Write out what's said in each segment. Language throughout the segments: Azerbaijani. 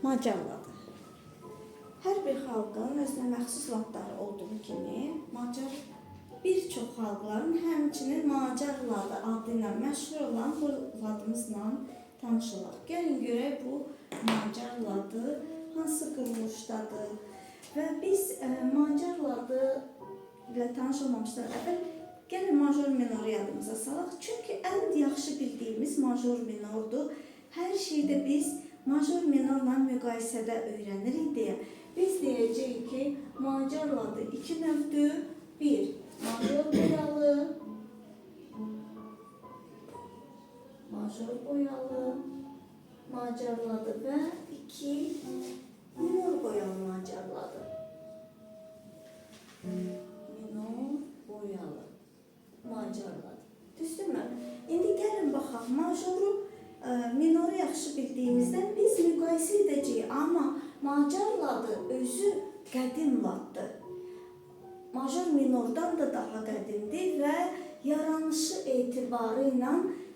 Macarladı. Hər bir xalqın özünə məxsus ladları olduğu kimi, Macar bir çox xalqların həmçinin Macar ladı adı ilə məşhur olan bu ladımızla tanış olaq. Gəlin görək bu Macar ladı hansı quruluşdadır və biz Macar ladı ilə tanış olmamışdan əvvəl gəlin major minoru yadımıza salaq. Çünki ən yaxşı bildiyimiz major minordur. Hər şeydə biz major minorla müqayisədə öyrənirik deyə. Biz deyəcəyik ki, Macar ladı iki növdür. Bir, major boyalı Macar ladı və iki, minor boyalı Macar ladı. Minor boyalı Macar ladı. Düzdürmü? İndi gəlin baxaq, majoru, minoru yaxşı bildiyimizdən biz müqayisə edəcəyik. Amma Macar ladı özü qədim laddır. Major minordan da daha qədimdir və yaranışı etibarı ilə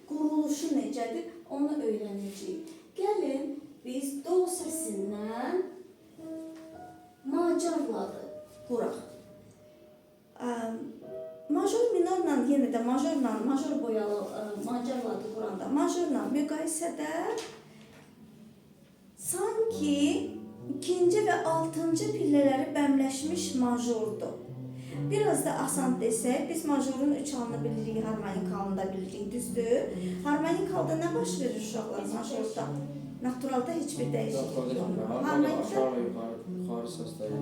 quruluşu necədir, onu öyrənəcəyik. Gəlin biz do səsindən Macar ladı quraq. Major minorla, yenə də major boyalı Macar ladı quranda, majorla müqayisədə sanki ikinci və altıncı pillələri bəmləşmiş majordur. Biraz da asan desək, biz majorun üç halını bilirik, harmonik halını da bilirik, düzdür. Harmonik halda nə baş verir uşaqlar majorda? Naturalda heç bir dəyişiklik olmur. Yuxarı səsləri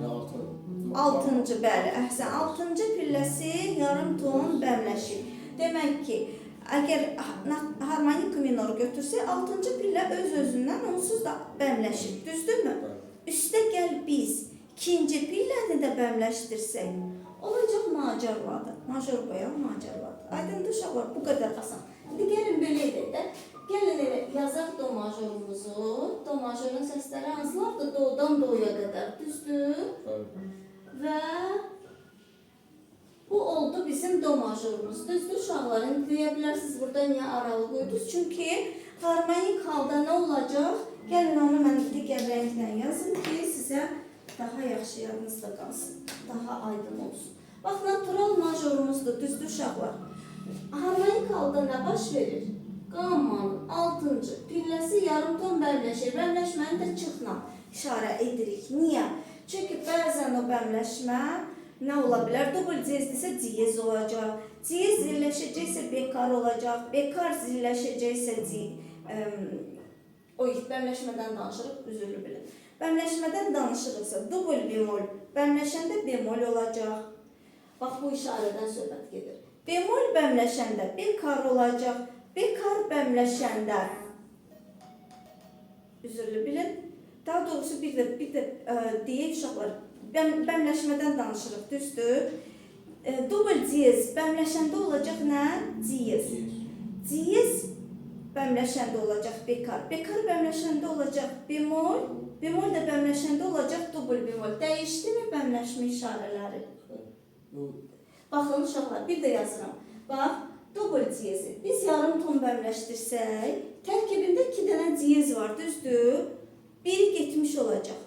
altıncı, bəli, əhsən. Altıncı pilləsi yarım ton bəmləşir. Demək ki, əgər harmonik minoru götürsək, altıncı pillə öz-özündən onsuz da bəmləşir, düzdürmü? Üstə gəl biz ikinci pilləni də bəmləşdirsək, olacaq Macar ladı, major boyalı Macar ladı. Aydındır uşaqlar, bu qədər asan. İndi gəlin belə edək də. Gəlin elə yazaq do majorumuzu. Do majorun səsləri hansılardır? Do'dan do'ya qədər, düzdür? Və bu oldu bizim do majorumuz. Düzdür uşaqlar? İndi deyə bilərsiniz burada niyə aralı qoydunuz? Çünki harmonik halda nə olacaq? Gəlin onu mən digər rənglə yazım ki, sizə daha yaxşı yadınızda qalsın, daha aydın olsun. Bax, natural majorumuzdur, düzdür uşaqlar? Harmonik halda nə baş verir? Qammanın altıncı pilləsi yarım ton bəmləşir. Bəmləşməni də çıxla işarə edirik. Niyə? Çünki bəzən o bəmləşmə nə ola bilər? Dubl diyezdirsə diyez olacaq. Diyez zilləşəcəksə bekar olacaq. Bekar zilləşəcəksə bəmləşmədən danışırıq, üzürlü bilin. Bəmləşmədən danışırıqsa dubl bemol, bəmləşəndə bemol olacaq. Bax, bu işarədən söhbət gedir. Bemol bəmləşəndə bekar olacaq. Bekar bəmləşəndə, üzürlü bilin, daha doğrusu bir də deyək uşaqlar, bəmləşmədən danışırıq, düzdür. Dubl diyez bəmləşəndə olacaq nə? Diyez. Diyez bəmləşəndə olacaq bekar. Bekar bəmləşəndə olacaq bemol. Bemol də bəmləşəndə olacaq dubl bemol. Dəyişdimi bəmləşmə işarələri? Baxın uşaqlar, bir də yazıram. Bax, dubl diyezi. Biz yarım ton bəmləşdirsək, tərkibində iki dənə diyez var, düzdür? Biri getmiş olacaq.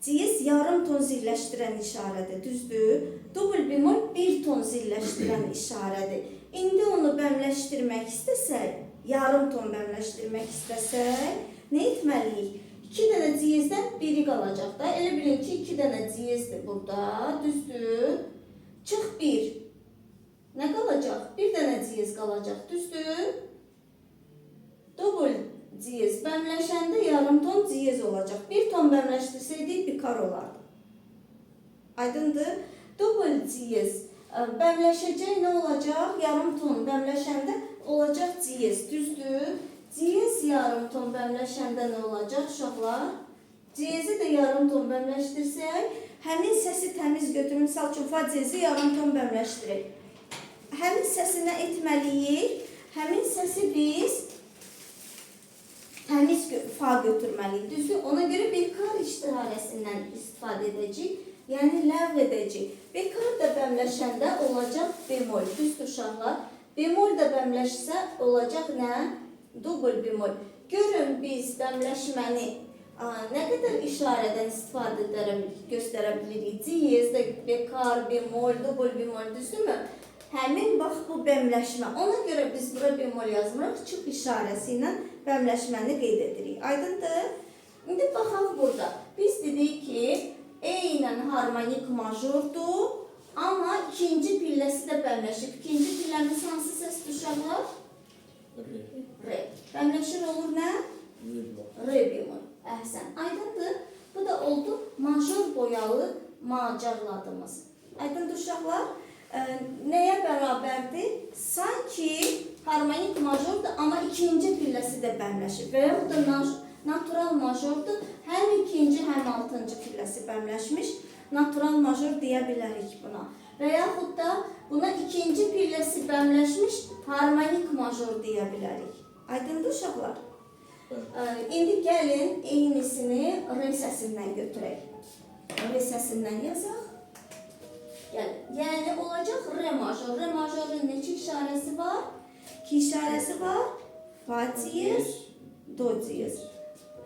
Diyez yarım ton zilləşdirən işarədir, düzdür? Dubl bemol bir ton zilləşdirən işarədir. İndi onu bəmləşdirmək istəsək, yarım ton bəmləşdirmək istəsək, nə etməliyik? İki dənə diyezdən biri qalacaq da. Elə bilin ki, iki dənə diyezdir burada, düzdür? Çıx bir. Nə qalacaq? Bir dənə diyez qalacaq, düzdür? Dubl diyez bəmləşəndə yarım ton diyez olacaq. Bir ton bəmləşdirsəydik, bekar olardı. Aydındır? Dubl diyez bəmləşəcək nə olacaq? Yarım ton bəmləşəndə olacaq diyez, düzdür? Diyez yarım ton bəmləşəndə nə olacaq uşaqlar? Diyezi də yarım ton bəmləşdirsək, həmin səsi təmiz götürün. Misal üçün, fa diyezi yarım ton bəmləşdirək. Həmin səsi nə etməliyik? Həmin səsi biz təmiz fa götürməliyik. Düzdür? Ona görə bekar iştiharəsindən istifadə edəcəyik. Yəni, ləğv edəcəyik. Bekar da bəmləşəndə olacaq bemol. Düzdür uşaqlar? Bemol da bəmləşsə olacaq nə? Dubl bemol. Görün biz bəmləşməni Nə qədər işarədən istifadə göstərə bilirik? Diez, bekar, bemol, dubl bemol, düzdürmü? Həmin bax bu bəmləşmə. Ona görə biz bura bemol yazmırıq. Çıx işarəsi ilə bəmləşməni qeyd edirik. Aydındır? İndi baxaq burada. Biz dedik ki, E ilə harmonik majordur. Amma ikinci pilləsi də bəmləşib. İkinci pilləmiz hansı səsdir uşaqlar? Re. Bəmləşir olur nə? Re bemol. Əhsən. Aydındır. Bu da oldu major boyalı macarladığımız. Aydındır uşaqlar. Nəyə bərabərdir? Sanki harmonik majordur, amma ikinci pilləsi də bəmləşib. Və yaxud da natural majordur. Həm ikinci, həm altıncı pilləsi bəmləşmiş. Natural major deyə bilərik buna. Və yaxud da buna ikinci pilləsi bəmləşmiş harmonik major deyə bilərik. Aydındır uşaqlar? İndi gəlin eynisini re səsindən götürək. Re səsindən yazaq. Yəni olacaq re major. Re majorun neçə işarəsi var? 2 işarəsi var. Fa diyez, do diyez.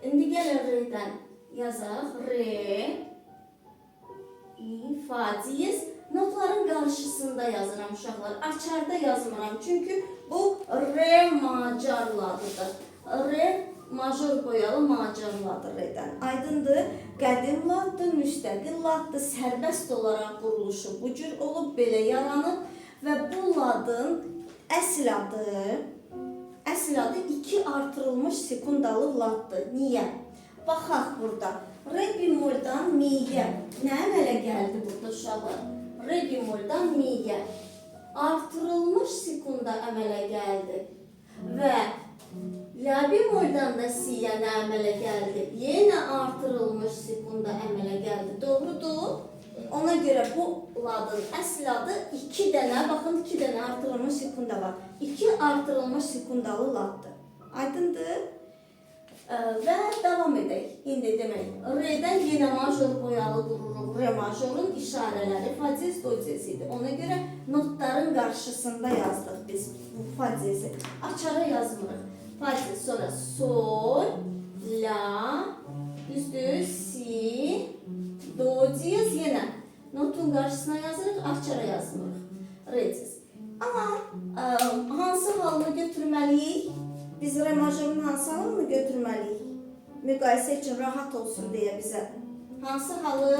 İndi gəlin re'dən yazaq. Re, mi, fa diyez. Notların qarşısında yazıram uşaqlar. Açarda yazmıram. Çünki bu re macarladıdır. Re major boyalı macarladır re'dən. Aydındır. Qədim laddır, müstəqil laddır, sərbəst olaraq quruluşu bu cür olub, belə yaranıb və bu ladın əsl adı 2 artırılmış sekundalı laddır. Niyə? Baxaq burada. Re bemoldan mi'yə nə əmələ gəldi burada uşaqlar? Re bemoldan mi'yə artırılmış sekunda əmələ gəldi və la bemoldan da si'yə nə əmələ gəldi? Yenə artırılmış sekunda əmələ gəldi. Doğrudur? Ona görə bu ladın əsl adı 2 dənə, baxın 2 dənə artırılmış sekunda var. 2 artırılmış sekundalı laddır. Aydındır? Və davam edək. İndi demək, re'dən yenə major boyalı qururuq. Re majorun işarələri fa diyez, do diyez idi. Ona görə notların qarşısında yazdıq biz bu fa diyezi. Açara yazmırıq. Fa diyez, sonra sol, la, düzdür, si, do diyez yenə. Notun qarşısına yazırıq, açara yazmırıq. Re diyez. Amma hansı halını götürməliyik? Biz re majorun hansı halını götürməliyik? Müqayisə üçün rahat olsun deyə bizə. Hansı halı?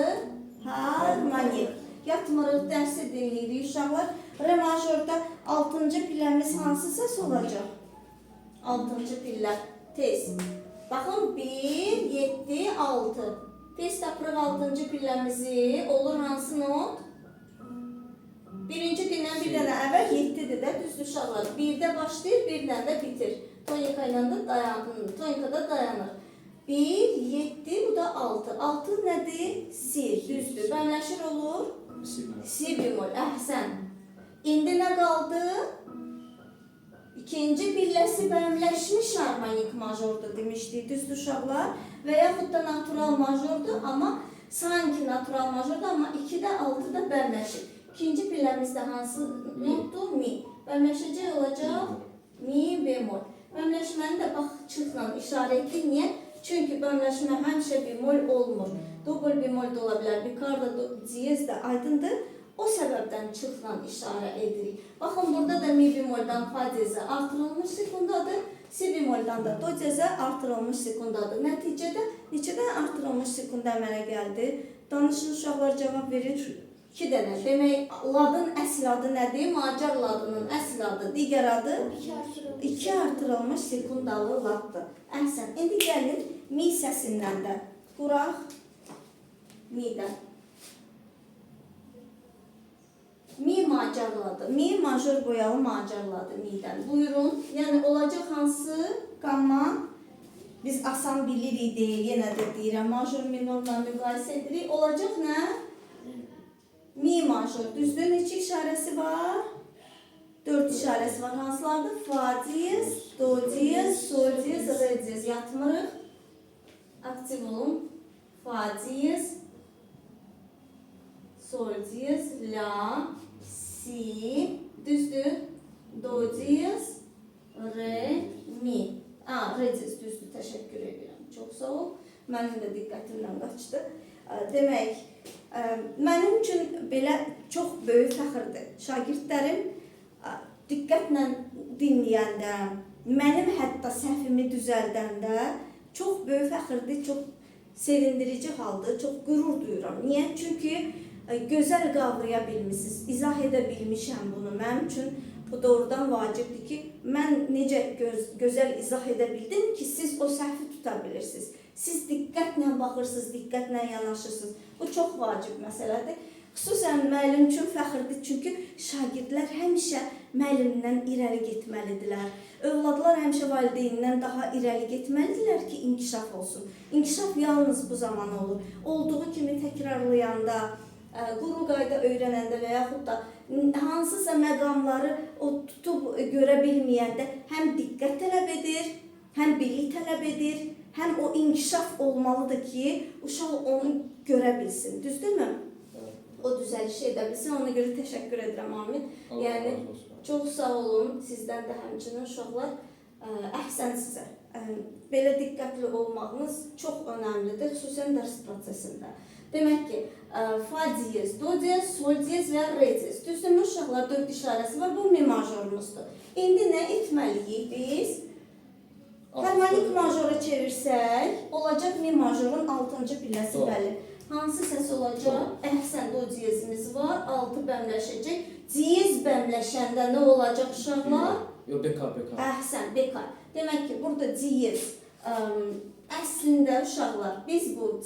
Harmonik. Yatmırıq, dərsi dinləyirik uşaqlar. Re majorda 6-cı pilləmiz hansı səs olacaq? 6-cı pillə. Tez. Baxın 1, 7, 6. Tez tapırıq 6-cı pilləmizi. Olur hansı not? Birinci gündən bir dənə əvvəl 7-dir də, düzdür uşaqlar. 1-də başlayır, 1-dən də bitir. Tonika ilə də dayanır. Tonikada dayanır. 1, 7, bu da 6. 6 nədir? Si, düzdür. Bəmləşir olur? Si bemol, əhsən. İndi nə qaldı? İkinci pilləsi bəmləşmiş harmonik majordur demişdik, düzdür uşaqlar. Və yaxud da natural majordur, amma sanki natural majordur, amma 2-də 6-da bəmləşir. İkinci pilləmizdə hansı notdur? Mi. Bəmləşəcək olacaq mi bemol. Bəmləşməni də bax çıxla işarə etdik. Niyə? Çünki bəmləşmə həmişə bemol olmur. Dubl bemol da ola bilər, bekar da, diyez də aydındır. O səbəbdən çıxla işarə edirik. Baxın, burada da mi bemoldan fa diyezə artırılmış sekundadır. Si bemoldan da do diyezə artırılmış sekundadır. Nəticədə neçədən artırılmış sekunda əmələ gəldi? Danışın uşaqlar cavab verir. 2 dənə. Demək, ladın əsl adı nədir? Macar ladının əsl adı, digər adı? 2 artırılmış sekundalı laddır. Əhsən. İndi gəlin mi səsindən də quraq. Mi'dən. Mi macarladı. Mi major boyalı macarladı mi'dən. Buyurun. Yəni olacaq hansı? Qamma. Biz asan bilirik deyə yenə də deyirəm. Major minorla müqayisə edirik. Olacaq nə? Mi major. Düzdür, neçə işarəsi var? 4 işarəsi var. Hansılardır? Fa diyez, do diyez, sol diyez, re diyez. Yatmırıq. Aktiv olun. Fa diyez, sol diyez, la, si, düzdür, do diyez, re, mi. Re diyez, düzdür. Təşəkkür edirəm. Çox sağ ol. Mənim də diqqətimdən qaçdı. Demək, mənim üçün belə çox böyük fəxrdir. Şagirdlərim diqqətlə dinləyəndə, mənim hətta səhvimi düzəldəndə çox böyük fəxrdir, çox sevindirici haldır, çox qürur duyuram. Niyə? Çünki gözəl qavraya bilmişsiniz, izah edə bilmişəm bunu. Mənim üçün bu doğrudan vacibdir ki, mən necə gözəl izah edə bildim ki, siz o səhvi tuta bilirsiniz. Siz diqqətlə baxırsınız, diqqətlə yanaşırsınız. Bu çox vacib məsələdir. Xüsusən müəllim üçün fəxrdir, çünki şagirdlər həmişə müəllimdən irəli getməlidirlər. Övladlar həmişə valideynindən daha irəli getməlidirlər ki, inkişaf olsun. İnkişaf yalnız bu zaman olur. Olduğu kimi təkrarlayanda, quru qayda öyrənəndə və yaxud da hansısa məqamları o tutub görə bilməyəndə həm diqqət tələb edir, həm bilik tələb edir, həm o inkişaf olmalıdır ki, uşaq onu görə bilsin. Düzdürmü? O düzəlişi edə bilsin. Ona görə təşəkkür edirəm, Amin. Yəni, çox sağ olun. Sizdən də həmçinin uşaqlar, əhsən sizə. Belə diqqətli olmağınız çox önəmlidir, xüsusən dərs prosesində. Demək ki, fa diyez, do diyez, sol diyez və re diyez. Düzdürmü uşaqlar, 4 işarəsi var, bu mi majorumuzdur. İndi nə etməliyik biz? Harmonik majora çevirsək, olacaq mi majorun 6-cı pilləsi bəli. Hansı səs olacaq? Əhsən, do diyezimiz var, 6 bəmləşəcək. Diyez bəmləşəndə nə olacaq uşaqlar? Yox, bekar. Əhsən, bekar. Demək ki, burada diyez. Əslində uşaqlar, biz bu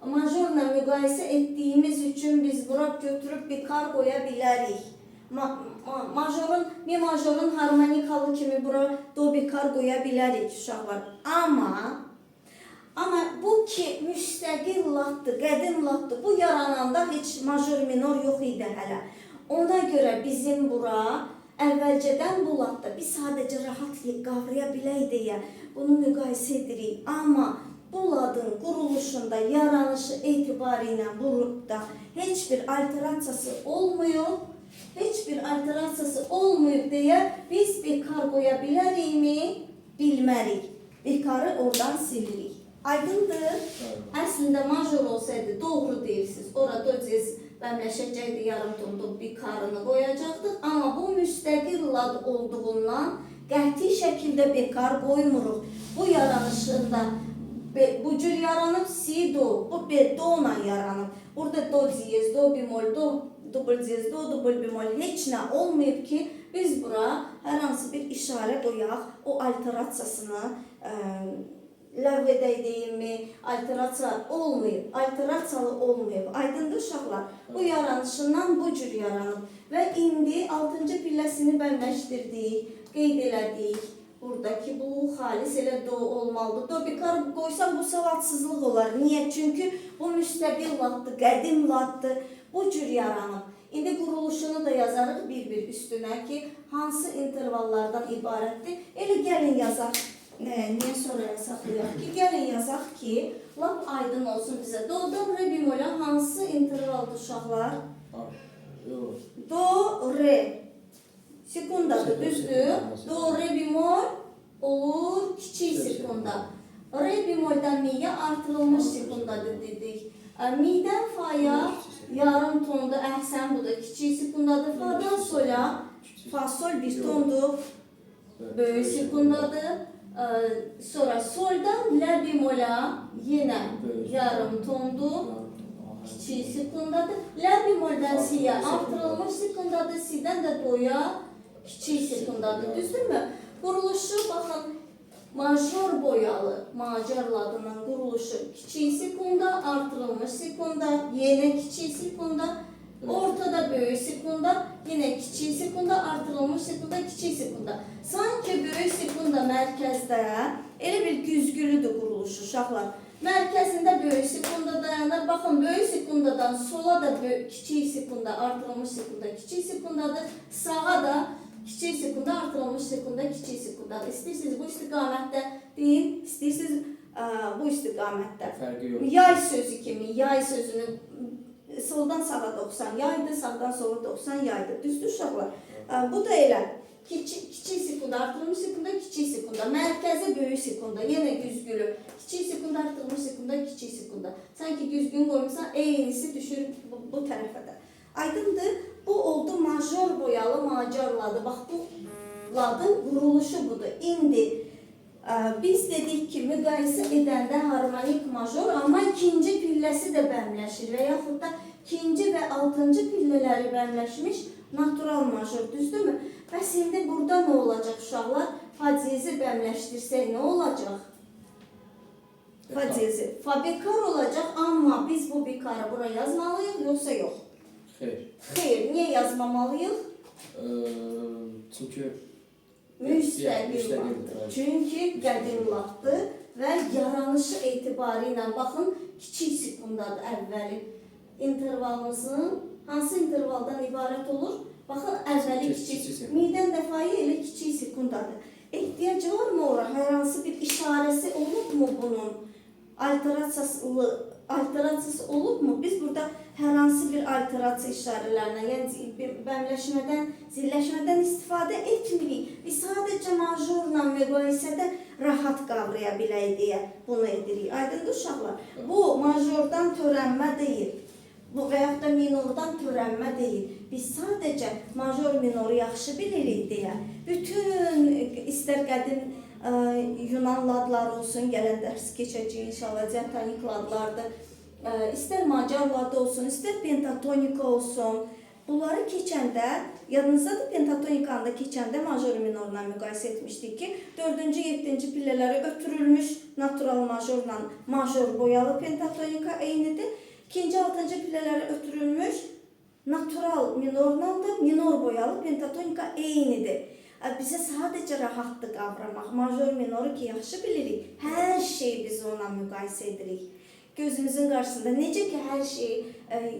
majorla müqayisə etdiyimiz üçün biz bura götürüb bekar qoya bilərik. Mi majorun harmonikalı kimi bura do bekar qoya bilərik uşaqlar. Amma bu ki, müstəqil latdır, qədim latdır. Bu yarananda heç major minor yox idi hələ. Ona görə bizim bura əvvəlcədən bu latda biz sadəcə rahat qavraya bilək deyə bunu müqayisə edirik. Amma bu ladın quruluşunda, yaranışı etibari ilə burada heç bir alterasiyası olmuyor deyə biz bekar qoya bilərikmi? Bilmərik. Bekarı oradan silirik. Aydındır. Əslində major olsaydı doğru deyirsiniz. Orada do diyez bəmləşəcəkdi, yarım tonda bekarını qoyacaqdıq. Amma bu müstəqil lad olduğundan qəti şəkildə bekar qoymuruq. Bu yaranışında bu cür yaranıb, si, do. Bu do ilə yaranıb. Burada do diyez, do bemol, do dubl diyez, do dubl bemol heç nə olmayıb ki, biz bura hər hansı bir işarə qoyaq, o alterasiyasını ləğv edək deyilmi, alterasiyalı olmayıb. Aydındır uşaqlar, bu yaranışından bu cür yaranıb. Və indi 6-cı pilləsini bəmləşdirdik, qeyd elədik. Buradakı bu xalis elə do olmalıdır. Do bekar qoysaq bu savadsızlıq olar. Niyə? Çünki bu müstəqil laddır, qədim laddır. Bu cür yaranıb. İndi quruluşunu da yazarıq bir-bir üstünə ki, hansı intervallardan ibarətdir. Elə gəlin yazaq. Niyə sonraya saxlayaq ki? Gəlin yazaq ki, lap aydın olsun bizə. Do-dan re bemolə hansı intervaldır uşaqlar? Do, re. Sekundadır, düzdür. Do, re bemol olur kiçik sekunda. Re bemoldan miyə artırılmış sekundadır dedik. Mi'dən fa'ya yarım tonda, əhsən bu da kiçik sekundadır. Fa'dan sola, fa sol bir tondur, böyük sekundadır. Sonra soldan la bemola yenə yarım tondur, kiçik sekundadır. La bemoldan si'yə artırılmış sekundadır, si'dən də do'ya kiçik sekundadır. Düzdürmü? Quruluşu, baxın, major boyalı, major ladının quruluşu kiçik sekunda, artırılmış sekunda, yenə kiçik sekunda, ortada böyük sekunda, yenə kiçik sekunda, artırılmış sekunda, kiçik sekunda. Sanki böyük sekunda mərkəzdə elə bir güzgülüdür quruluşu uşaqlar. Mərkəzində böyük sekunda dayanır. Baxın, böyük sekundadan sola da kiçik sekunda, artırılmış sekunda, kiçik sekundadır. Sağa da kiçik sekunda, artırılmış sekunda, kiçik sekundadır. İstəyirsiniz bu istiqamətdə deyin, istəyirsiniz bu istiqamətdə. Fərqi yox. Yay sözü kimi, yay sözünü soldan sağa 90 yaydır, sağdan sola 90 yaydır. Düzdür uşaqlar? Bu da elə. kiçik sekunda, artırılmış sekunda, kiçik sekunda, mərkəzi böyük sekunda, yenə güzgülü, kiçik sekunda, artırılmış sekunda, kiçik sekunda. Sanki güzgün qoymuşsan, eynisi düşür bu tərəfə də. Aydındır, bu oldu major boyalı macar ladı. Bax, bu ladın quruluşu budur. İndi biz dedik ki, müqayisə edəndə harmonik major, amma ikinci pilləsi də bəmləşir və yaxud da ikinci və altıncı pillələri bəmləşmiş natural major, düzdürmü? Bəs indi burada nə olacaq uşaqlar? Fa diyezi bəmləşdirsək nə olacaq? Fa diyezi. Fa bikar olacaq, amma biz bu bikarı bura yazmalıyıq, yoxsa yox? Xeyr. Xeyr, niyə yazmamalıyıq? Çünki Müstəqil laddır. Çünki qədim laddır və yaranışı etibarı ilə baxın, kiçik sekundadır əvvəli. İntervalımızın hansı intervaldan ibarət olur? Baxın, əvvəli kiçik. Midən dəfayı elə kiçik sekundadır. Ehtiyac var mı ora? Hər hansı bir işarəsi olub mu bunun? Alterasiyası olub mu? Biz burada hər hansı bir alterasiya işarələrinə, yəni bəmləşmədən, zilləşmədən istifadə etmirik. Biz sadəcə majorla müqayisədə rahat qavraya bilək deyə bunu edirik. Aydındır uşaqlar? Bu majordan törənmə deyil. Bu və yaxud da minordan törənmə deyil. Biz sadəcə major minoru yaxşı bilirik deyə. Bütün istər qədim Yunan ladları olsun, gələn dərs keçəcək inşallah, diatonik ladlardır. İstər macar ladı olsun, istər pentatonika olsun. Bunları keçəndə, yadınızdadır pentatonikanı da keçəndə major minorla müqayisə etmişdik ki, 4-cü, 7-ci pillələri ötürülmüş natural majorla major boyalı pentatonika eynidir. 2-ci, 6-cı pillələri ötürülmüş natural minorla da minor boyalı pentatonika eynidir. Bizə sadəcə rahatdır qavramaq. Major minoru ki, yaxşı bilirik. Hər şeyi biz onunla müqayisə edirik. Gözümüzün qarşısında necə ki, hər şeyi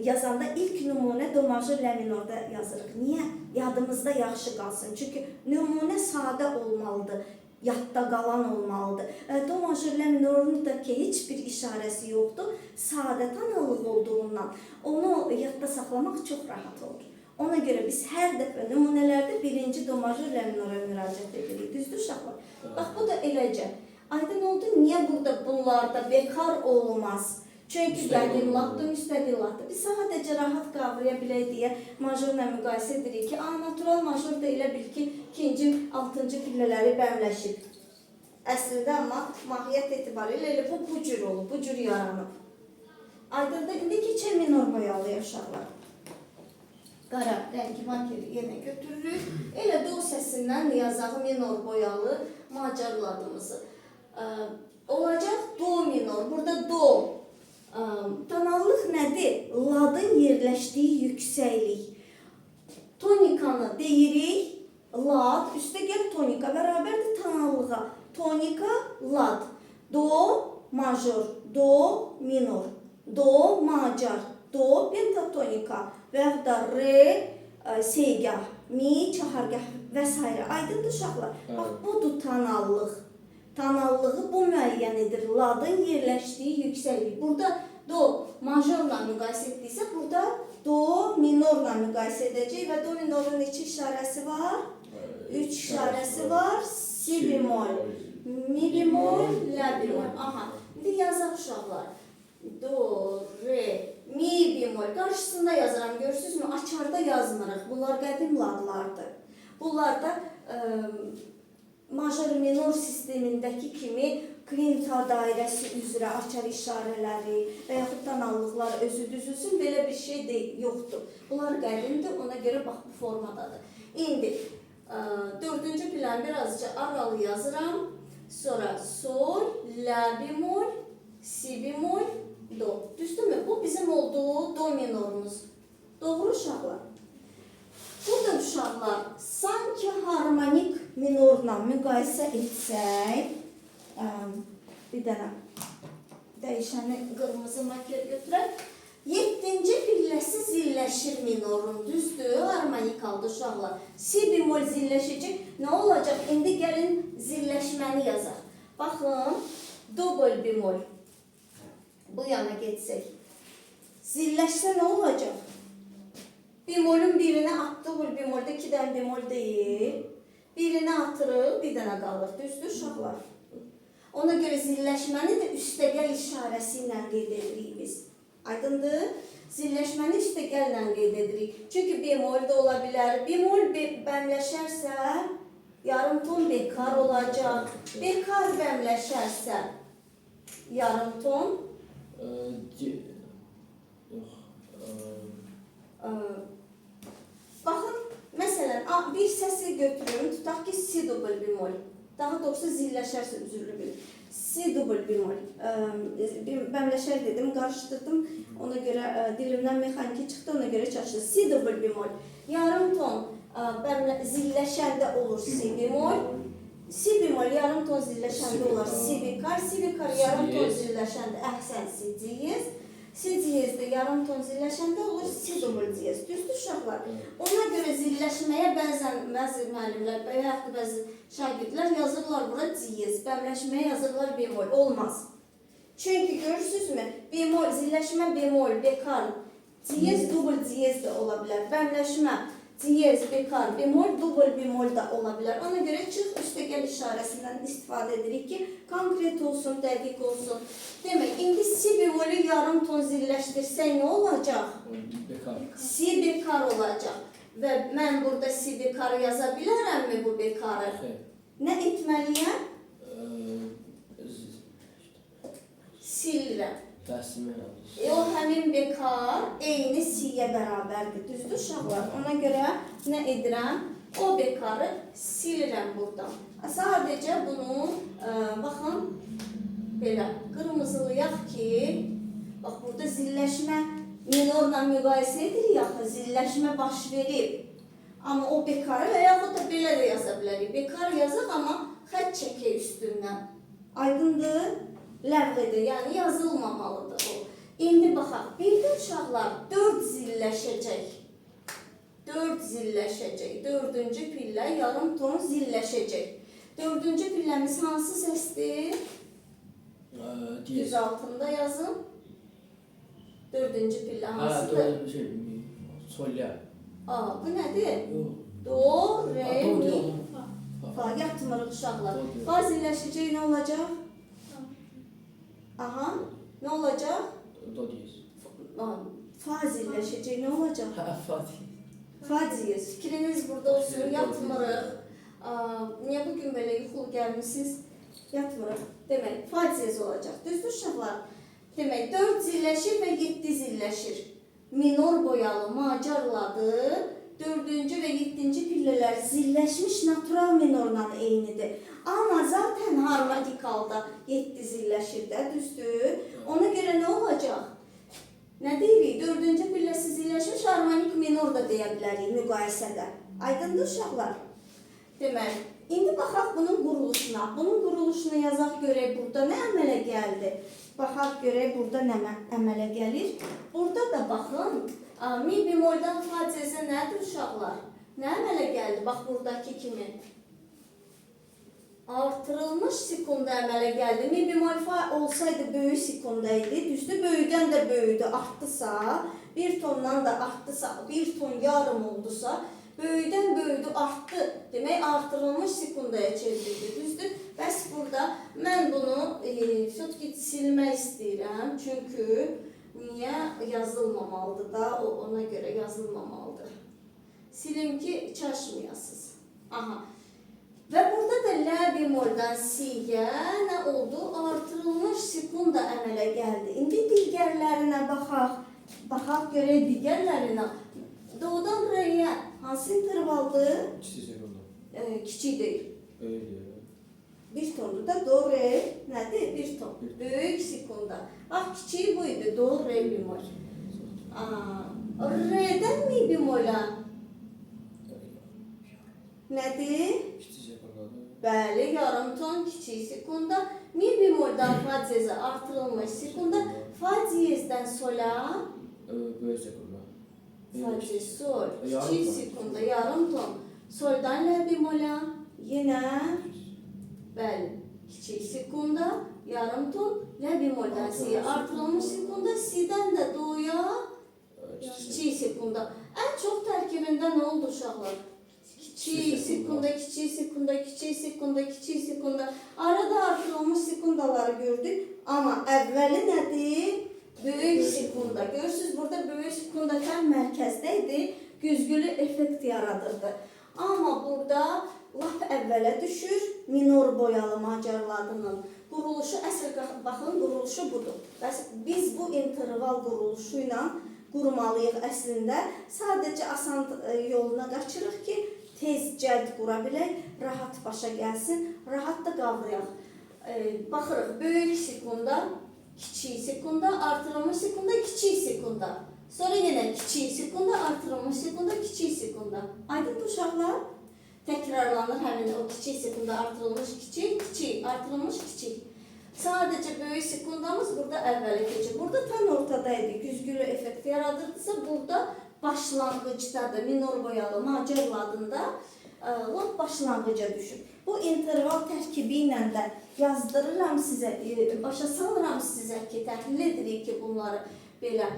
yazanda ilk nümunə do major lə minorda yazırıq. Niyə? Yadımızda yaxşı qalsın. Çünki nümunə sadə olmalıdır. Yadda qalan olmalıdır. Do major lə minorun da ki, heç bir işarəsi yoxdur. Sadə tanılıq olduğundan onu yadda saxlamaq çox rahat olur. Ona görə biz hər dəfə nümunələrdə birinci do major lə minora müraciət edirik. Düzdür uşaqlar? Bax, bu da eləcə. Aydın oldu, niyə burada bunlarda bekar olmaz? Çünki qədim laddır, müstəqil laddır. Biz sadəcə rahat qavraya bilək deyə majorla müqayisə edirik ki, natural major da elə bil ki, 2-ci, 6-cı pillələri bəmləşib. Əslində, amma mahiyyət etibarilə elə bu cür olub, bu cür yaranıb. Aydındır, indi keçək minor boyalı uşaqlar. Qara rəngi markeri yenə götürürük. Elə do səsindən yazaq minor boyalı macar ladımızı. Olacaq do minor. Burada do. Tonallıq nədir? Ladın yerləşdiyi yüksəklik. Tonikanı deyirik. Lad, üstə gəl tonika, bərabərdir tonallığa. Tonika, lad. Do, major. Do, minor. Do, macar. Do, pentatonika və yaxud da re, seygah, mi, çahargah və s. Aydındır uşaqlar. Bax, budur tonallıq. Tonallığı bu müəyyən edir. Ladın yerləşdiyi yüksəklik. Burada do majorla müqayisə etdiksə, burada do minorla müqayisə edəcək və do minorun neçə işarəsi var? 3 işarəsi var. Si bemol, mi bemol, la bemol. Aha, indi yazaq uşaqlar. Do, re, mi bemol. Qarşısında yazıram, görürsünüzmü? Açarda yazmırıq. Bunlar qədim ladlardır. Bunlar da major minor sistemindəki kimi kvinta dairəsi üzrə açar işarələri və yaxud tonallıqlar özü düzülsün, belə bir şey de yoxdur. Bunlar qədimdir, ona görə bax bu formadadır. İndi 4-cü planı birazca aralı yazıram. Sonra sol, la bemol, si bemol, do. Düzdürmü? Bu bizim olduğu do minorumuz. Doğru uşaqlar. Burada uşaqlar sanki harmonik minorla müqayisə etsək, bir dənə dəyişəni qırmızı maker götürək. 7-ci pilləsi zilləşir minorun, düzdür, harmonik aldı uşaqlar. Si bemol zilləşəcək. Nə olacaq? İndi gəlin zilləşməni yazaq. Baxın, do bemol. Bu yana getsək. Zilləşsə nə olacaq? Bemolun birini atdı, bemolda 2 dənə bemol deyil. Birini artırır, bir dənə qalır. Düzdür uşaqlar? Ona görə zilləşməni də üstəgəl işarəsi ilə qeyd edirik biz. Aydındır? Zilləşməni üstəgəllə qeyd edirik. Çünki bemol da ola bilər. Bemol bəmləşərsə yarım ton bekar olacaq. Bekar bəmləşərsə yarım ton baxın, məsələn, bir səsi götürün, tutaq ki, si dubl bemol. Daha doğrusu zilləşərsə üzürlü bilir. Si dubl bemol. Bəmləşər dedim, qarışdırdım. Ona görə dilimdən mexaniki çıxdı, ona görə çaşdı. Si dubl bemol. Yarım ton zilləşəndə olur si bemol. Si bemol yarım ton zilləşəndə olur si bekar. Si bekar yarım ton zilləşəndə əhsən si diyez. Si diyezdə yarım ton zilləşəndə olur si dubl diyez. Düzdür uşaqlar? Ona görə zilləşməyə bəzi müəllimlər və yaxud da bəzi şagirdlər yazırlar bura diyez. Bəmləşməyə yazırlar bemol. Olmaz. Çünki görürsünüzmü? Bemol, zilləşmə bemol, bekar, diyez, dubl diyez də ola bilər. Bəmləşmə diyez, bekar, bemol, dubl bemol da ola bilər. Ona görə çıx üstəgəl işarəsindən istifadə edirik ki, konkret olsun, dəqiq olsun. Demək, indi si bemolü yarım ton zilləşdirsək nə olacaq? Bekar. Si bekar olacaq. Və mən burada si bekar yaza bilərəmmi bu bekarı? Nə etməliyəm? Silirəm. O həmin bekar eyni siyə bərabərdir. Düzdür uşaqlar? Ona görə nə edirəm? O bekarı silirəm buradan. Sadəcə bunu, baxın, belə qırmızılayaq ki, bax burada zilləşmə minorla müqayisə edirik axı, zilləşmə baş verib. Amma o bekarı və yaxud da belə də yaza bilərik. Bekar yazaq, amma xət çəkək üstündən. Aydındır? Ləğv edir, yəni yazılmamalıdır o. İndi baxaq, bildi uşaqlar 4 zilləşəcək. 4 zilləşəcək. 4-cü pillə yarım ton zilləşəcək. 4-cü pilləmiz hansı səsdir? Düz altında yazın. 4-cü pillə hansıdır? Solya. Bu nədir? Do, re, mi, fa. Yatmırıq uşaqlar. Fa zilləşəcək nə olacaq? Aha, nə olacaq? Do diyez. Fa zilləşəcək nə olacaq? Fa diyez. Fa diyez. Fikriniz burada olsun, yatmırıq. Niyə bugün belə yuxulu gəlmişsiniz? Yatmırıq. Demək, fa diyez olacaq. Düzdür uşaqlar? Demək, 4 zilləşir və 7 zilləşir. Minor boyalı macarladı. 4-cü və 7-ci pillələr zilləşmiş natural minorla eynidir. Amma zaten harmonik halda 7 zilləşir də, düzdür? Ona görə nə olacaq? Nə deyirik? 4-cü pilləsi zilləşmiş harmonik minor da deyə bilərik müqayisədə. Aydındır uşaqlar? Deməli, indi baxaq bunun quruluşuna. Bunun quruluşunu yazaq görək burada nə əmələ gəldi? Baxaq görək burada nə əmələ gəlir? Burada da baxın, mi bemoldan fa diyezə nədir uşaqlar? Nə əmələ gəldi? Bax buradakı kimi. Artırılmış sekunda əmələ gəldi. Mi bemol fa olsaydı böyük sekunda idi. Düzdür, böyüdən də böyüdü, artdısa, 1 tondan da artdısa, 1 ton yarım oldusa, böyüdən böyüdü, artdı. Demək, artırılmış sekundaya çevrildi. Düzdür? Bəs burada mən bunu silmək istəyirəm. Çünki niyə yazılmamalıdır da, ona görə yazılmamalıdır. Silim ki, çaşmayasınız. Aha. Və burada da lə bemoldan siyə nə oldu? Artırılmış sekunda əmələ gəldi. İndi digərlərinə baxaq. Baxaq görək digərlərinə. Do'dan re'yə hansı intervaldır? Kiçik sekunda. Kiçik deyil. Böyük. 1 tondur da do re nədir? 1 ton. Böyük sekunda. Bax kiçiyi bu idi. Do re bemol. Re'dən mi bemola? Nədir? Bəli, yarım ton kiçik sekunda. Mi bemoldan fa diyezə artırılmış sekunda. Fa diyezdən sola. Böyük sekunda. Fa diyez sol. Kiçik sekunda, yarım ton. Soldan lə bemola. Yenə. Bəli, kiçik sekunda, yarım ton. Lə bemoldan si'yə artırılmış sekunda. Si'dən də do'ya kiçik sekunda. Ən çox tərkibində nə oldu uşaqlar? kiçik sekunda, kiçik sekunda, kiçik sekunda, kiçik sekunda. Arada artırılmış sekundaları gördük. Ama əvvəli nədir? Böyük sekunda. Görürsünüz, burada böyük sekunda tam mərkəzdəydi. Güzgülü effekt yaradırdı. Amma burada lap əvvələ düşür. Minor boyalı Macarladının quruluşu, əsl baxın, quruluşu budur. Bəs biz bu interval quruluşu ilə qurmalıyıq əslində. Sadəcə asan yoluna qaçırıq ki, tez cəld qura bilək, rahat başa gəlsin, rahat da qavrayaq. Baxırıq, böyük sekunda, kiçik sekunda, artırılmış sekunda, kiçik sekunda. Sonra yenə kiçik sekunda, artırılmış sekunda, kiçik sekunda. Aydın uşaqlar? Təkrarlanır həmin o kiçik sekunda, artırılmış kiçik, kiçik, artırılmış kiçik. Sadəcə böyük sekundamız burada əvvələ keçir. Burada tam ortadaydı, güzgülü effekt yaradırdısa, burada başlanğıcdadır, minor boyalı Macarladında lap başlanğıca düşür. Bu interval tərkibi ilə də yazdırıram sizə, başa salıram sizə ki, təhlil edirik ki, bunları belə.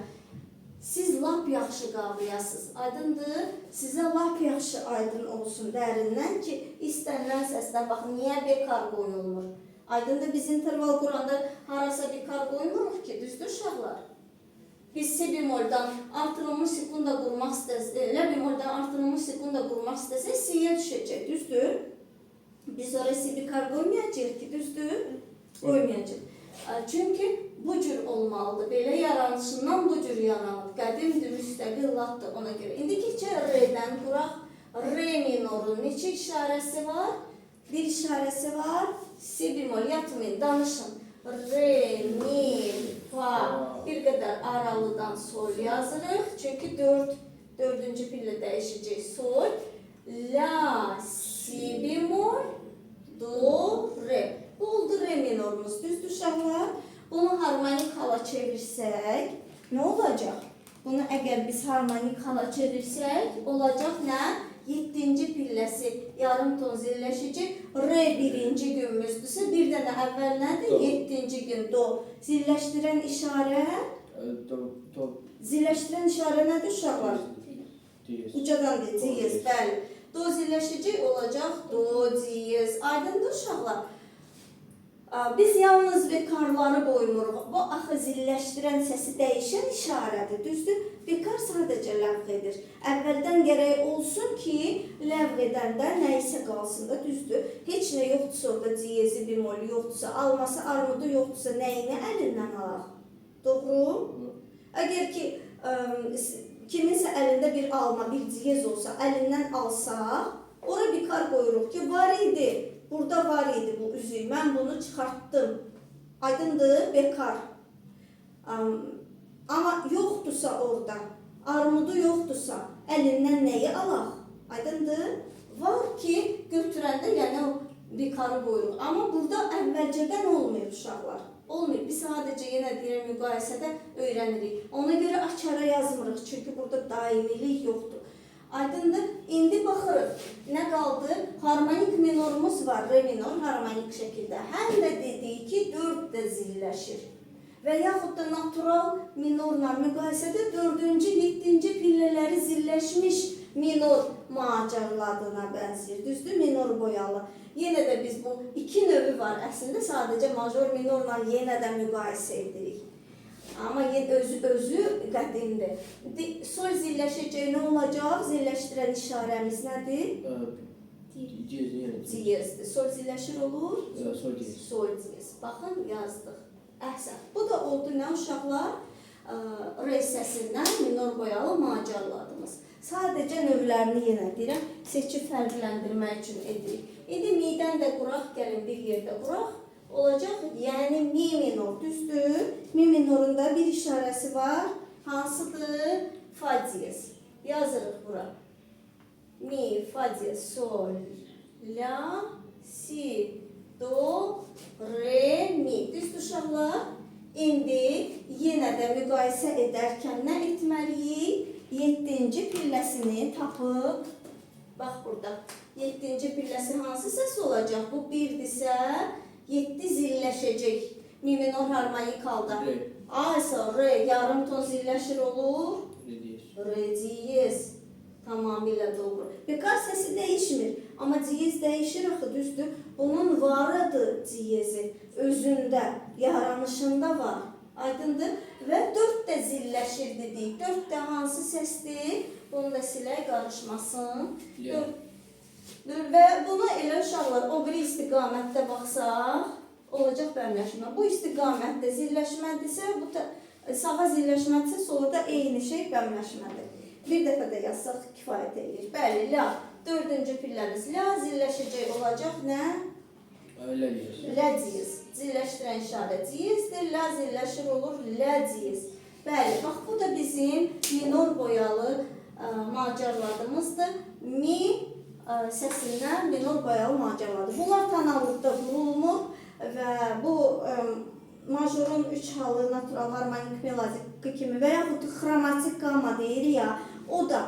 Siz lap yaxşı qavrayasınız. Aydındır? Sizə lap yaxşı aydın olsun dərindən ki, istənilən səsdən, baxın, niyə bekar qoyulmur? Aydındır, biz interval quranda harasa bekar qoymuruq ki, düzdür uşaqlar? Biz si bemoldan artırılmış sekunda qurmaq istəsək, la bemoldan artırılmış sekunda qurmaq istəsək, si'yə düşəcək, düzdür? Biz oraya si bekar qoymayacaq ki, düzdür? Qoymayacaq. Çünki bu cür olmalıdır. Belə yaranışından bu cür yaranır. Qədimdir, müstəqil latdır ona görə. İndi keçək Re'dən quraq. Re minorun neçə işarəsi var? Bir işarəsi var. Si bemol, yatmayın, danışın. Re, mi, fa. Bir qədər aralıdan sol yazırıq. Çünki dördüncü pillə dəyişəcək sol. La, si bemol, do, re. Bu oldu re minorumuz. Düzdür uşaqlar? Bunu harmonik hala çevirsək, nə olacaq? Bunu əgər biz harmonik hala çevirsək, olacaq nə? 7-ci pilləsi yarım ton zilləşəcək. Re birinci günümüzdürsə, bir dənə əvvəl nədir? 7-ci gün do. Zilləşdirən işarə? Do. Zilləşdirən işarə nədir uşaqlar? Diyez. Ucadan deyil, diyez, bəli. Do zilləşəcək olacaq, do, diyez. Aydındır uşaqlar? Biz yalnız bekarları qoymuruq. Bu axı zilləşdirən səsi dəyişən işarədir, düzdür? Bekar sadəcə ləğv edir. Əvvəldən gərək olsun ki, ləğv edəndə nəyisə qalsın da, düzdür? Heç nə yoxdursa orada diyezi, bemol yoxdursa, alması, armudu yoxdursa, nəyini əlindən alaq? Doğru? Əgər ki, kiminsə əlində bir alma, bir diyez olsa, əlindən alsaq, ora bekar qoyuruq ki, var idi. Burada var idi bu üzük. Mən bunu çıxartdım. Aydındır, bekar. Amma yoxdursa orada, armudu yoxdursa, əlindən nəyi alaq? Aydındır? Var ki, götürəndə yəni o bekarı qoyuruq. Amma burada əvvəlcədən olmuyor uşaqlar. Olmuyor. Biz sadəcə yenə deyirəm, müqayisədə öyrənirik. Ona görə açara yazmırıq. Çünki burada daimilik yoxdur. Aydındır. İndi baxırıq. Nə qaldı? Harmonik minorumuz var. Re minor harmonik şəkildə. Həm də dedik ki, 4 də zilləşir. Və yaxud da natural minorla müqayisədə 4-cü, 7-ci pillələri zilləşmiş minor Macarladına bənzəyir. Düzdür? Minor boyalı. Yenə də biz bu iki növü var. Əslində sadəcə major minorla yenə də müqayisə edirik. Amma özü qədimdir. Sol zilləşəcək nə olacaq? Zilləşdirən işarəmiz nədir? Diyezdir. Sol zilləşir olur? Sol diyez. Sol diyez. Baxın, yazdıq. Əhsən. Bu da oldu nə uşaqlar? Re səsindən minor boyalı Macarladımız. Sadəcə növlərini yenə deyirəm, seçib fərqləndirmək üçün edirik. İndi midən də quraq, gəlin bir yerdə quraq. Olacaq, yəni mi minor, düzdür? Mi minorunda bir işarəsi var. Hansıdır? Fa diyez. Yazırıq bura. Mi, fa diyez, sol, la, si, do, re, mi. Düzdür uşaqlar? İndi yenə də müqayisə edərkən nə etməliyik? 7-ci pilləsini tapıb, bax burada, 7-ci pilləsi hansı səs olacaq? Bu 1-dirsə, 7 zilləşəcək. Mi minor harmonik halda. A isə re yarım ton zilləşir olur. Re diyez. Re diyez. Tamamilə doğru. Bekar səsi dəyişmir, amma diyez dəyişir axı, düzdür. Bunun varıdır diyezi, özündə, yaranışında var. Aydındır. Və 4 də zilləşir dedik. 4 də hansı səsdir? Bunu da silək, qarışmasın. Və bunu elə uşaqlar o biri istiqamətdə baxsaq, olacaq bəmləşmə. Bu istiqamətdə zilləşmədirsə, bu sağa zilləşmədirsə, sola da eyni şey bəmləşmədir. Bir dəfə də yazsaq kifayət edir. Bəli, la. 4-cü pilləmiz la zilləşəcək olacaq nə? Lə diyez. Lə diyez. Zilləşdirən işarə diyezdir. La zilləşir olur lə diyez. Bəli, bax bu da bizim minor boyalı macarladığımızdır. Mi səsindən minor boyalı macarladır. Bunlar tanallıqda qurulmur və bu majorun 3 halı natural harmonik melodik kimi və yaxud xromatik qamma deyirik ya, o da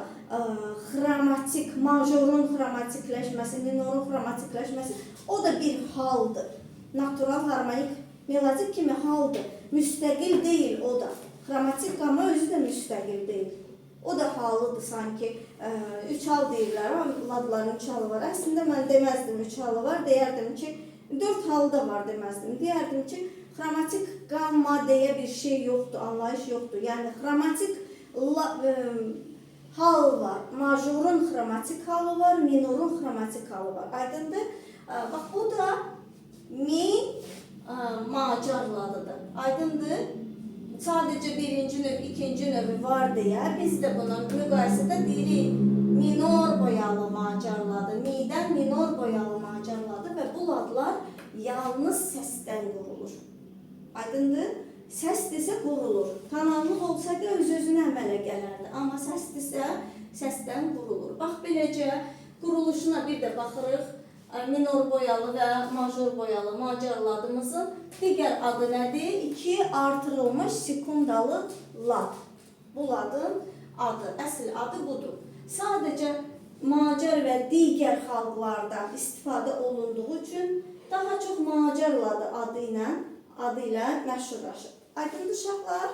xromatik, majorun xromatikləşməsi, minorun xromatikləşməsi, o da bir haldır. Natural harmonik melodik kimi haldır. Müstəqil deyil o da. Xromatik qamma özü də müstəqil deyil. O da halıdır sanki. 3 hal deyirlər, ladların 3 halı var. Əslində mən deməzdim 3 halı var, deyərdim ki 4 halı da var deməzdim. Deyərdim ki xromatik qamma deyə bir şey yoxdur, anlayış yoxdur. Yəni xromatik hal var, majorun xromatik halı var, minorun xromatik halı var. Aydındır? Bax bu da mi macarladıdır. Aydındır? Sadəcə birinci növ, ikinci növü var deyə biz də buna müqayisədə deyirik minor boyalı macarladı. Midən minor boyalı macarladı və bu ladlar yalnız səsdən qurulur. Aydındır? Səsdirsə qurulur. Tanallıq olsaydı öz-özünə əmələ gələrdi. Amma səsdirsə səsdən qurulur. Bax, beləcə quruluşuna bir də baxırıq. Minor boyalı və major boyalı macarladığımızın digər adı nədir? 2 artırılmış sekundalı lad. Bu ladın adı, əsl adı budur. Sadəcə macar və digər xalqlarda istifadə olunduğu üçün daha çox macar ladı adı ilə məşhurlaşır. Aydındır uşaqlar?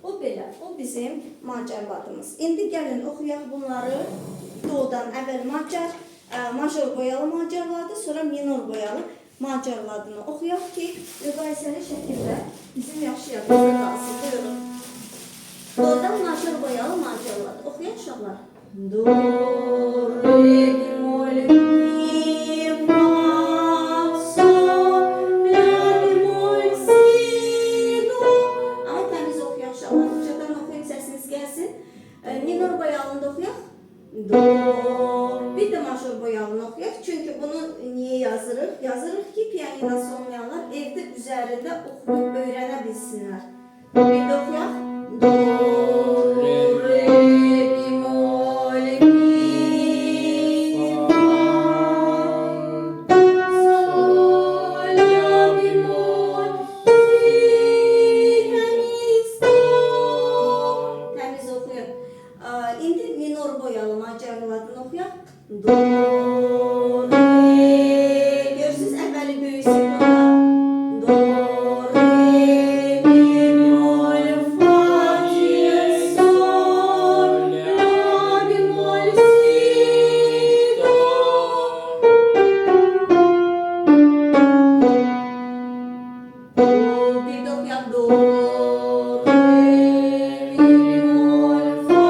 O belə, o bizim macar ladımız. İndi gəlin oxuyaq bunları. Doğudan əvvəl major boyalı macarladı, sonra minor boyalı macarladığını oxuyaq ki, müqayisəli şəkildə bizim yaşayanımıza qalsın. Buyurun. Doğudan major boyalı macarladı. Oxuyaq uşaqlar. Do, re, mi, mol, mi, fa, sol, la, mi, mol, si, do. Ay, təmiz oxuyaq uşaqlar. Ucadan oxuyun, səsiniz gəlsin. Minor boyalını da oxuyaq. Do. Bir də major boyalını oxuyaq. Çünki bunu niyə yazırıq? Yazırıq ki, pianinosu olmayanlar evdə üzərində oxuyub öyrənə bilsinlər. Bir də oxuyaq. Do, re, mi, mol, mi, fa, sol, la, mi, mol, si, təmiz, do. Təmiz oxuyun. İndi minor boyalı macarladığını oxuyaq. Do, re, görürsünüz əvvəli böyük sekunla. Do, re, mi, mol, fa, sol, la, mi, mol, si, do. Bir də oxuyaq. Do, re, mi, mol, fa,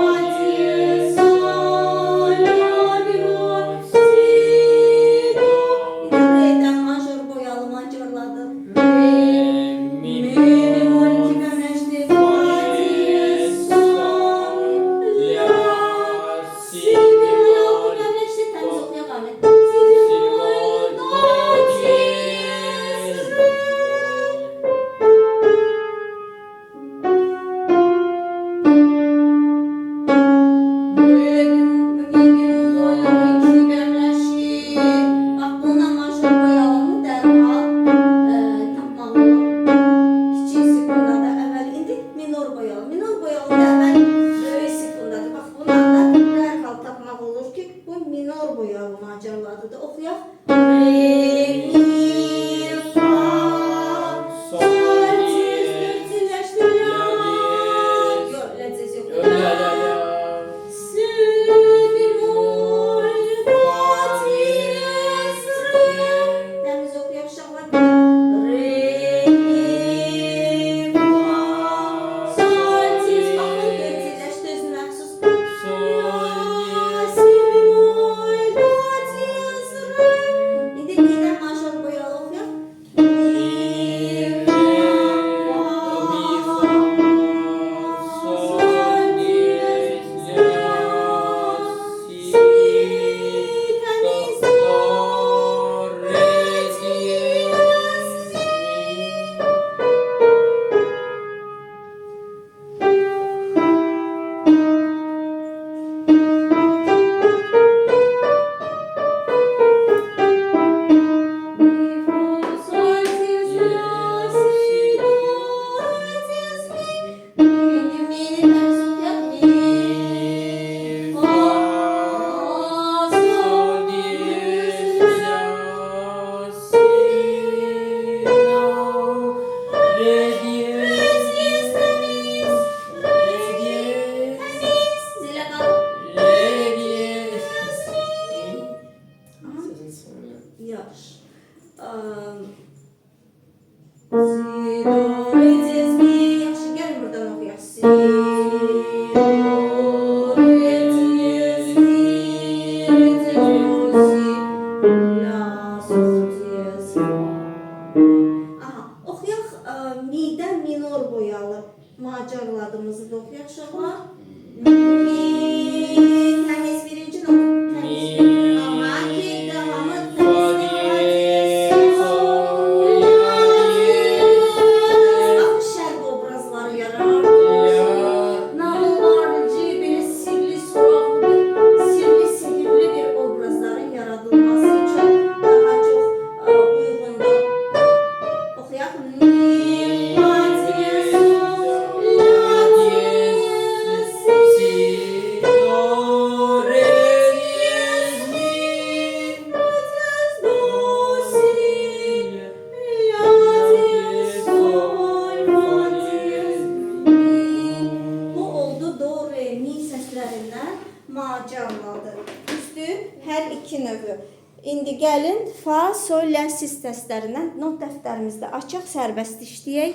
sol, la, mi, mol, Macarladığımızı da oxuyaq uşaqlar. Mi, təmiz birinci not. Təmiz. Aha, ki, davamı təmiz. Bax, şərq obrazları yarar. Nağıllarıcı, belə sirli, soraqlı bir, sirli, sihirli bir obrazların yaradılması üçün daha çox uyğundur. Oxuyaq. Mi, fa, diyez, sol, la, diyez, si, do, re, diyez, mi, fa, diyez, do, si, la, diyez, sol, fa, diyez, mi. Bu oldu do, re, mi səslərindən macarladı. Düzdür? Hər iki növü. İndi gəlin fa, sol, la, si səslərindən not dəftərimizdə açaq, sərbəst işləyək.